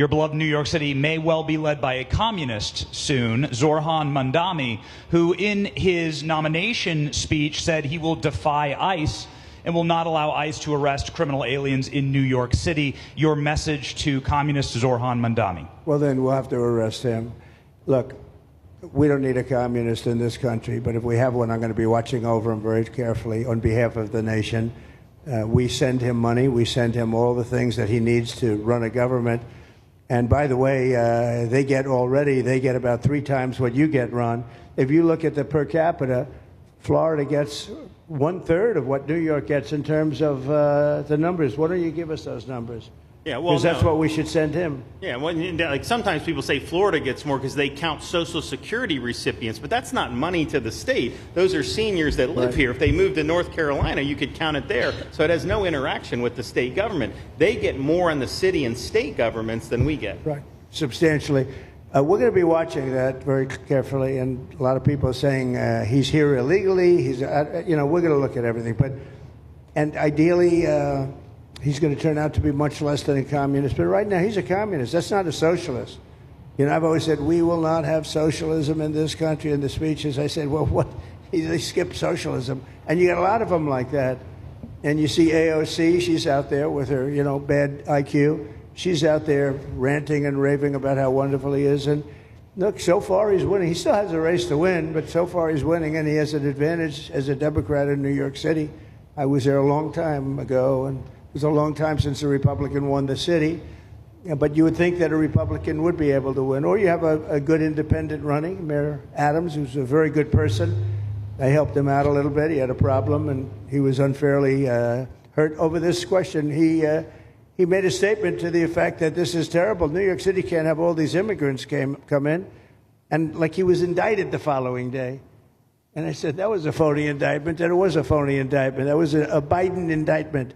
Your beloved New York City may well be led by a communist soon, Zohran Mamdani, who in his nomination speech said he will defy ICE and will not allow ICE to arrest criminal aliens in New York City. Your message to communist Zohran Mamdani? Well, then we'll have to arrest him. Look, we don't need a communist in this country, but if we have one, I'm going to be watching over him very carefully on behalf of the nation. We send him money. We send him all the things that he needs to run a government. And by the way, they get about 3 times what you get, Ron. If you look at the per capita, Florida gets 1/3 of what New York gets in terms of the numbers. Why don't you give us those numbers? Yeah, well, because that's what we should send him. Yeah, well, like sometimes people say Florida gets more because they count Social Security recipients, but that's not money to the state. Those are seniors that live here. If they moved to North Carolina, you could count it there. So it has no interaction with the state government. They get more on the city and state governments than we get. Right, substantially. We're going to be watching that very carefully, and a lot of people are saying he's here illegally. He's, we're going to look at everything, and ideally. He's going to turn out to be much less than a communist. But right now, he's a communist. That's not a socialist. I've always said, we will not have socialism in this country. In the speeches, I said, well, what? They skipped socialism. And you got a lot of them like that. And you see AOC, she's out there with her, bad IQ. She's out there ranting and raving about how wonderful he is. And look, so far he's winning. He still has a race to win, but so far he's winning, and he has an advantage as a Democrat in New York City. I was there a long time ago, and it was a long time since a Republican won the city, but you would think that a Republican would be able to win. Or you have a good independent running, Mayor Adams, who's a very good person. I helped him out a little bit. He had a problem, and he was unfairly hurt over this question. He made a statement to the effect that this is terrible. New York City can't have all these immigrants come in. And like he was indicted the following day. And I said, that was a phony indictment, and it was a phony indictment. That was a Biden indictment.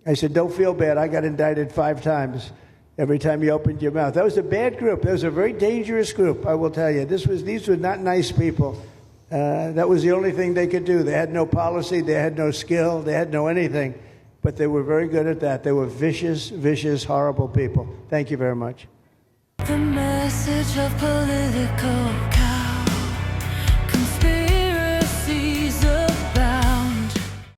I said, don't feel bad. I got indicted 5 times every time you opened your mouth. That was a bad group. That was a very dangerous group, I will tell you. These were not nice people. That was the only thing they could do. They had no policy. They had no skill. They had no anything. But they were very good at that. They were vicious, vicious, horrible people. Thank you very much. The message of political